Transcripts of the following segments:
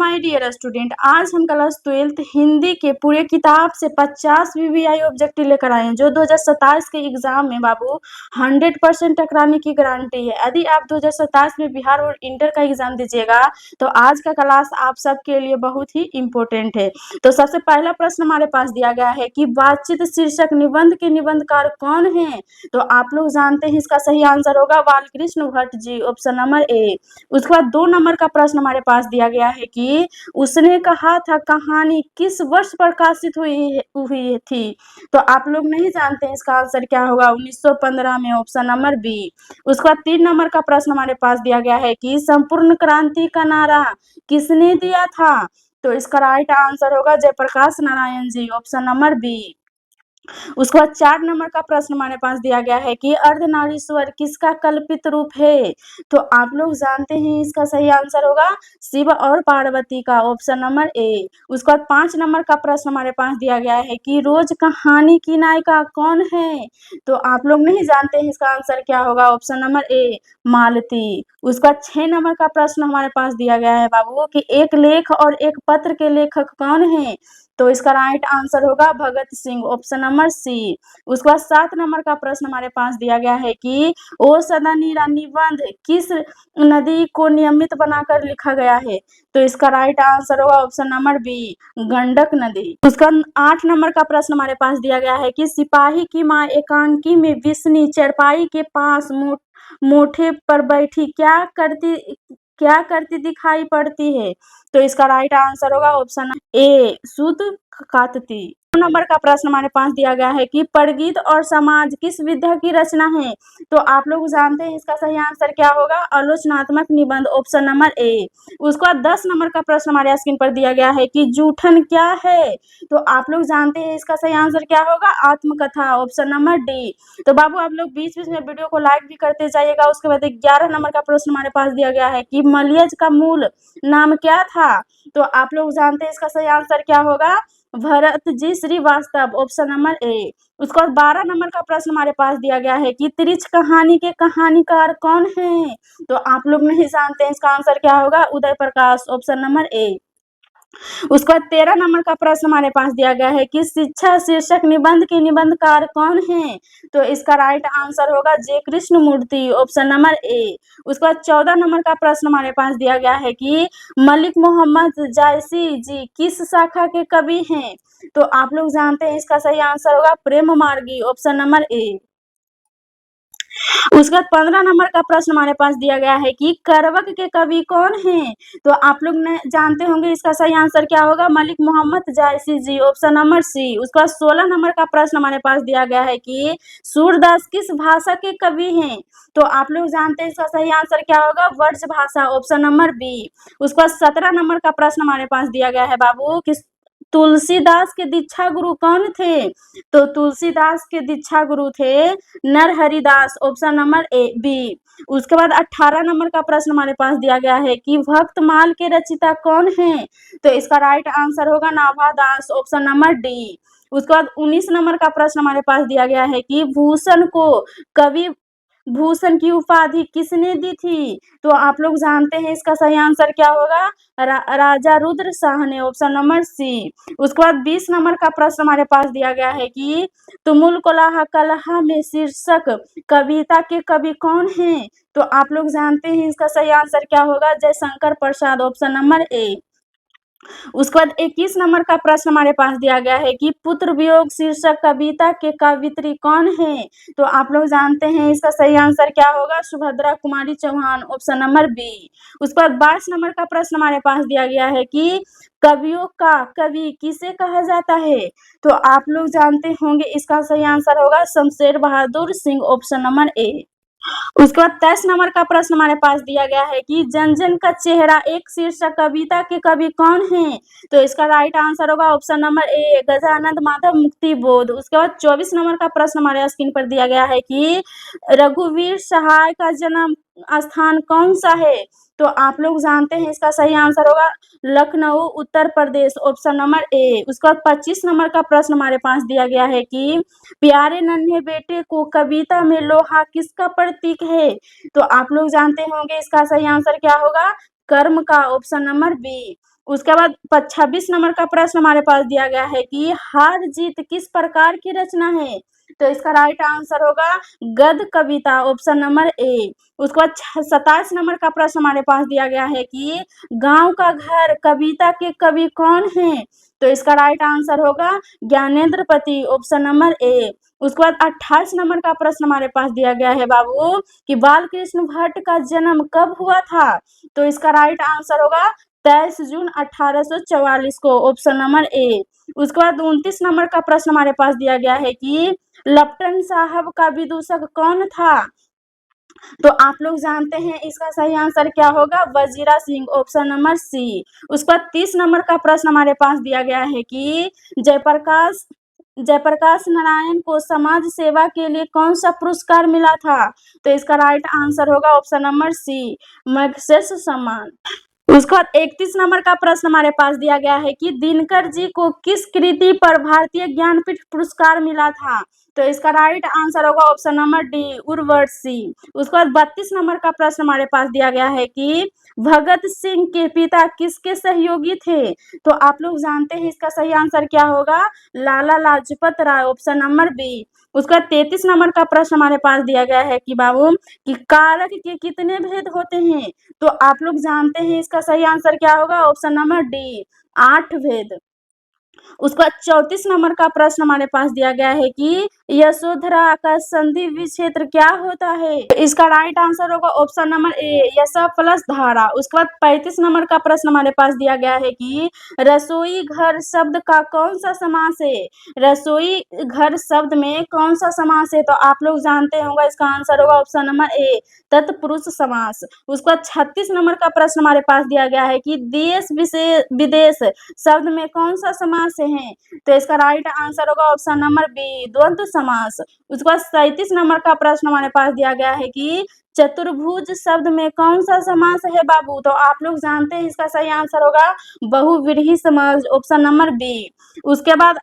My dear student, आज हम class 12th Hindi के पूरे किताब से 50 वीवीआई ऑब्जेक्टिव लेकर आए हैं जो 2027 के एग्जाम में बाबू 100% टकराने की गारंटी है। यदि आप 2027 में बिहार और इंटर का एग्जाम दीजिएगा तो आज का क्लास आप सबके लिए बहुत ही इम्पोर्टेंट है। तो सबसे पहला प्रश्न हमारे पास दिया गया है कि बातचीत शीर्षक निबंध के निबंधकार कौन है। तो आप लोग जानते हैं इसका सही आंसर होगा बालकृष्ण भट्ट जी, ऑप्शन नंबर ए। उसके बाद 2 नंबर का प्रश्न हमारे पास दिया गया है कि उसने कहा था कहानी किस वर्ष प्रकाशित हुई थी। तो आप लोग नहीं जानते हैं इसका आंसर क्या होगा, 1915 में, ऑप्शन नंबर बी। उसके बाद 3 नंबर का प्रश्न हमारे पास दिया गया है कि संपूर्ण क्रांति का नारा किसने दिया था। तो इसका राइट आंसर होगा Jayaprakash Narayan ji, option number B. उसके बाद 4 नंबर का प्रश्न हमारे पास दिया गया है कि अर्धनारीश्वर किसका कल्पित रूप है। तो आप लोग जानते हैं इसका सही आंसर होगा शिव और पार्वती का, ऑप्शन नंबर ए। उसके बाद 5 नंबर का प्रश्न हमारे पास दिया गया है कि रोज कहानी की नायिका कौन है। तो आप लोग नहीं जानते हैं इसका आंसर क्या होगा, ऑप्शन नंबर ए, मालती। उसके बाद 6 नंबर का प्रश्न हमारे पास दिया गया है बाबू कि एक लेख और एक पत्र के लेखक कौन है। तो इसका राइट आंसर होगा Bhagat Singh, option number C. उसके बाद 7 नंबर का प्रश्न हमारे पास दिया गया है कि ओ सदा नीरा निबंध किस नदी को नियमित बनाकर लिखा गया है। तो इसका राइट आंसर होगा ऑप्शन नंबर बी, गंडक नदी। उसका 8 नंबर का प्रश्न हमारे पास दिया गया है कि सिपाही की माँ एकांकी में विष्णु चरपाई के पास मोठे पर बैठी क्या करती दिखाई पड़ती है। तो इसका राइट आंसर होगा ऑप्शन ए, सूत कातती। 2 नंबर का प्रश्न हमारे पास दिया गया है कि परगीत और समाज किस विधा की रचना है। तो आप लोग जानते हैं इसका सही आंसर क्या होगा, आलोचनात्मक निबंध, ऑप्शन नंबर ए। उसके बाद 10 नंबर का प्रश्न हमारे स्क्रीन पर दिया गया है कि जूठन क्या है। तो आप लोग जानते हैं इसका सही आंसर क्या होगा, आत्मकथा, ऑप्शन नंबर डी। तो बाबू आप लोग बीच बीच में वीडियो को लाइक भी करते जाइएगा। उसके बाद 11 नंबर का प्रश्न हमारे पास दिया गया है कि मलयज का मूल नाम क्या था। तो आप लोग जानते हैं इसका सही आंसर क्या होगा, भरत जी श्रीवास्तव, ऑप्शन नंबर ए। उसके बाद 12 नंबर का प्रश्न हमारे पास दिया गया है कि त्रिच कहानी के कहानीकार कौन है। तो आप लोग नहीं जानते हैं इसका आंसर क्या होगा, उदय प्रकाश, ऑप्शन नंबर ए। उसके बाद 13 नंबर का प्रश्न हमारे पास दिया गया है कि शिक्षा शीर्षक निबंध के निबंधकार कौन है। तो इसका राइट आंसर होगा जे कृष्णमूर्ति, ऑप्शन नंबर ए। उसके बाद 14 नंबर का प्रश्न हमारे पास दिया गया है कि मलिक मोहम्मद जायसी जी किस शाखा के कवि हैं। तो आप लोग जानते हैं इसका सही आंसर होगा प्रेम मार्गी, ऑप्शन नंबर ए। उसके बाद 15 नंबर का प्रश्न हमारे पास दिया गया है कि करवक के कवि कौन हैं। तो आप लोग ने जानते होंगे इसका सही आंसर क्या होगा, मलिक मोहम्मद जायसी जी, ऑप्शन नंबर सी। उसके बाद 16 नंबर का प्रश्न हमारे पास दिया गया है कि सूरदास किस भाषा के कवि हैं। तो आप लोग जानते हैं इसका सही आंसर क्या होगा, ब्रज भाषा, ऑप्शन नंबर बी। उसके बाद 17 नंबर का प्रश्न हमारे पास दिया गया है बाबू कि तुलसीदास के दीक्षा गुरु कौन थे। तो तुलसीदास के दीक्षा गुरु थे Narharidas, option number A, B. उसके बाद 18 नंबर का प्रश्न हमारे पास दिया गया है कि भक्तमाल के रचिता कौन है। तो इसका राइट आंसर होगा नाभादास, ऑप्शन नंबर डी। उसके बाद 19 नंबर का प्रश्न हमारे पास दिया गया है कि भूषण को कवि भूषण की उपाधि किसने दी थी। तो आप लोग जानते हैं इसका सही आंसर क्या होगा, राजा रुद्र शाह ने, ऑप्शन नंबर सी। उसके बाद 20 नंबर का प्रश्न हमारे पास दिया गया है कि तुमुल कोलाह कलह में शीर्षक कविता के कवि कौन हैं। तो आप लोग जानते हैं इसका सही आंसर क्या होगा, जयशंकर प्रसाद, ऑप्शन नंबर ए। उसके बाद 21 नंबर का प्रश्न हमारे पास दिया गया है कि पुत्र वियोग शीर्षक कविता के कवित्री कौन है। तो आप लोग जानते हैं इसका सही आंसर क्या होगा, Subhadra Kumari Chauhan, option number B. उसके बाद 22 नंबर का प्रश्न हमारे पास दिया गया है कि कवियों का कवि किसे कहा जाता है। तो आप लोग जानते होंगे इसका सही आंसर होगा शमशेर बहादुर सिंह, ऑप्शन नंबर ए। उसके बाद 23 नंबर का प्रश्न हमारे पास दिया गया है कि जन जन का चेहरा एक शीर्षक कविता के कवि कौन है। तो इसका राइट आंसर होगा ऑप्शन नंबर ए, गजानंद माधव मुक्ति बोध। उसके बाद 24 नंबर का प्रश्न हमारे स्क्रीन पर दिया गया है कि रघुवीर सहाय का जन्म स्थान कौन सा है। तो आप लोग जानते हैं इसका सही आंसर होगा लखनऊ, उत्तर प्रदेश, ऑप्शन नंबर ए। उसके बाद 25 नंबर का प्रश्न हमारे पास दिया गया है कि प्यारे नन्हे बेटे को कविता में लोहा किसका प्रतीक है। तो आप लोग जानते होंगे इसका सही आंसर क्या होगा, कर्म का, ऑप्शन नंबर बी। उसके बाद 26 नंबर का प्रश्न हमारे पास दिया गया है कि हार जीत किस प्रकार की रचना है? तो इसका राइट आंसर होगा गद्य कविता, ऑप्शन नंबर ए। उसके बाद 27 नंबर का प्रश्न हमारे पास दिया गया है कि गांव का घर कविता के कवि कौन हैं? तो इसका राइट आंसर होगा ज्ञानेंद्र पति, ऑप्शन नंबर ए। उसके बाद 28 नंबर का प्रश्न हमारे पास दिया गया है बाबू कि बाल कृष्ण भट्ट का जन्म कब हुआ था? तो इसका राइट आंसर होगा 23 जून 1844 को, ऑप्शन नंबर ए। उसके बाद 29 नंबर का प्रश्न हमारे पास दिया गया है कि लप्टन साहब का विदूषक कौन था? तो आप लोग जानते हैं इसका सही आंसर क्या होगा? Wazira Singh, option number C. उसके बाद 30 नंबर का प्रश्न हमारे पास दिया गया है कि जयप्रकाश जयप्रकाश नारायण को समाज सेवा के लिए कौन सा पुरस्कार मिला था? तो इसका राइट आंसर होगा ऑप्शन नंबर सी, मैग्सेसे सम्मान। उसके बाद 31 नंबर का प्रश्न हमारे पास दिया गया है कि दिनकर जी को किस कृति पर भारतीय ज्ञानपीठ पुरस्कार मिला था? तो इसका राइट आंसर होगा ऑप्शन नंबर डी, उर्वशी। उसके बाद 32 नंबर का प्रश्न हमारे पास दिया गया है कि भगत सिंह के पिता किसके सहयोगी थे? तो आप लोग जानते हैं इसका सही आंसर क्या होगा? Lala Lajpat Rai, option number B. उसका 33 नंबर का प्रश्न हमारे पास दिया गया है कि बाबू कि कारक के कितने भेद होते हैं? तो आप लोग जानते हैं इसका सही आंसर क्या होगा? ऑप्शन नंबर डी, 8 भेद। उसका 34 नंबर का प्रश्न हमारे पास दिया गया है कि यशोधरा का संधि विच्छेद क्या होता है? इसका राइट आंसर होगा ऑप्शन नंबर ए, यश प्लस धारा। उसके बाद 35 नंबर का प्रश्न हमारे पास दिया गया है कि रसोई घर शब्द का कौन सा समास है? रसोई घर शब्द में कौन सा समास है? तो आप लोग जानते होंगे इसका आंसर होगा ऑप्शन नंबर ए, तत्पुरुष समास। उसके बाद 36 नंबर का प्रश्न हमारे पास दिया गया है कि देश विदेश शब्द में कौन सा समास है? तो इसका राइट आंसर होगा ऑप्शन नंबर बी, द्वंद्व समास। उसके बाद 37 नंबर का प्रश्न हमारे पास दिया गया है कि चतुर्भुज शब्द में कौन सा समास है बाबू? तो आप लोग जानते हैं इसका सही आंसर होगा बहुव्रीहि समास, ऑप्शन नंबर बी। उसके बाद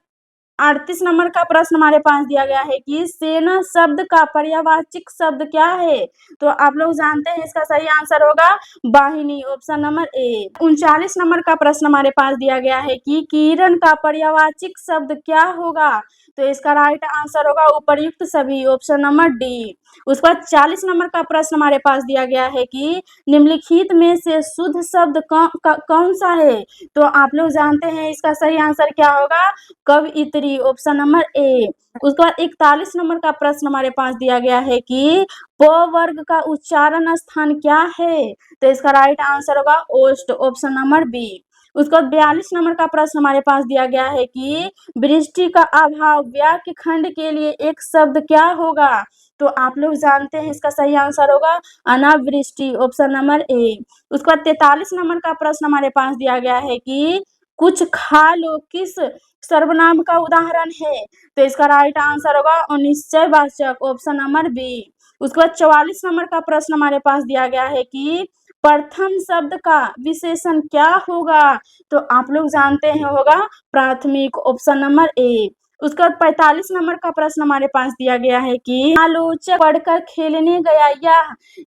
38 नंबर का प्रश्न हमारे पास दिया गया है कि सेना शब्द का पर्यायवाची शब्द क्या है? तो आप लोग जानते हैं इसका सही आंसर होगा वाहिनी, ऑप्शन नंबर ए। 39 नंबर का प्रश्न हमारे पास दिया गया है कि किरण का पर्यायवाची शब्द क्या होगा? तो इसका राइट आंसर होगा उपर्युक्त सभी, ऑप्शन नंबर डी। उसके बाद 40 नंबर का प्रश्न हमारे पास दिया गया है कि निम्नलिखित में से शुद्ध शब्द कौन सा है? तो आप लोग जानते हैं इसका सही आंसर क्या होगा? कवयित्री, ऑप्शन नंबर ए। उसके बाद 41 नंबर का प्रश्न हमारे पास दिया गया है कि प वर्ग का उच्चारण स्थान क्या है? तो इसका राइट आंसर होगा ओष्ठ, ऑप्शन नंबर बी। उसके बाद 42 नंबर का प्रश्न हमारे पास दिया गया है कि वृष्टि का अभाव वाक्य खंड के लिए एक शब्द क्या होगा? तो आप लोग जानते हैं इसका सही आंसर होगा अनावृष्टि, ऑप्शन नंबर ए। उसके बाद 43 नंबर का प्रश्न हमारे पास दिया गया है कि कुछ खा लो किस सर्वनाम का उदाहरण है? तो इसका राइट आंसर होगा अनिश्चयवाचक, ऑप्शन नंबर बी। उसके बाद 44 नंबर का प्रश्न हमारे पास दिया गया है कि प्रथम शब्द का विशेषण क्या होगा? तो आप लोग जानते हैं होगा प्राथमिक, ऑप्शन नंबर ए। उसके बाद 45 नंबर का प्रश्न हमारे पास दिया गया है कि आलोचक पढ़कर खेलने गया,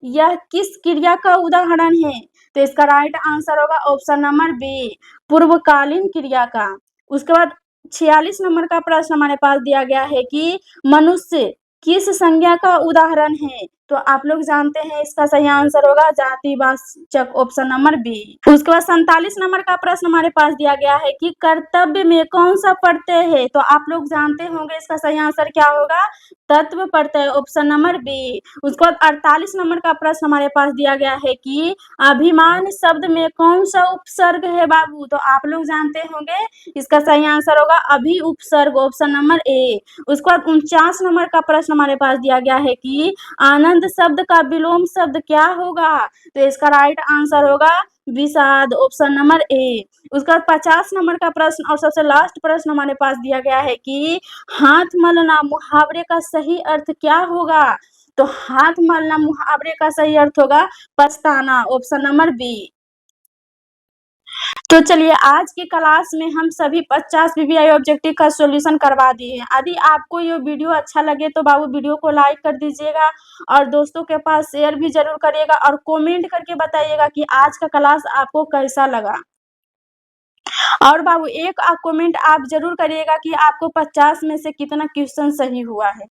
यह किस क्रिया का उदाहरण है? तो इसका राइट आंसर होगा ऑप्शन नंबर बी, पूर्वकालीन क्रिया का। उसके बाद 46 नंबर का प्रश्न हमारे पास दिया गया है कि मनुष्य किस संज्ञा का उदाहरण है? तो आप लोग जानते हैं इसका सही आंसर होगा जातिवाचक, ऑप्शन नंबर बी। उसके बाद 47 नंबर का प्रश्न हमारे पास दिया गया है कि कर्तव्य में कौन सा प्रत्यय है? तो आप लोग जानते होंगे इसका सही आंसर क्या होगा? तत्व प्रत्यय, ऑप्शन नंबर बी। उसके बाद 48 नंबर का प्रश्न हमारे पास दिया गया है कि अभिमान शब्द में कौन सा उपसर्ग है बाबू? तो आप लोग जानते होंगे इसका सही आंसर होगा अभी उपसर्ग, ऑप्शन नंबर ए। उसके बाद 49 नंबर का प्रश्न हमारे पास दिया गया है कि आनंद शब्द का विलोम शब्द क्या होगा? तो इसका राइट आंसर होगा विषाद, ऑप्शन नंबर ए। उसका 50 नंबर का प्रश्न और सबसे लास्ट प्रश्न हमारे पास दिया गया है कि हाथ मलना मुहावरे का सही अर्थ क्या होगा? तो हाथ मलना मुहावरे का सही अर्थ होगा पछताना, ऑप्शन नंबर बी। तो चलिए आज की क्लास में हम सभी 50 वीवीआई ऑब्जेक्टिव का सॉल्यूशन करवा दिए हैं। यदि आपको ये वीडियो अच्छा लगे तो बाबू वीडियो को लाइक कर दीजिएगा और दोस्तों के पास शेयर भी जरूर करिएगा और कमेंट करके बताइएगा कि आज का क्लास आपको कैसा लगा। और बाबू एक कमेंट आप ज़रूर करिएगा कि आपको 50 में से कितना क्वेश्चन सही हुआ है।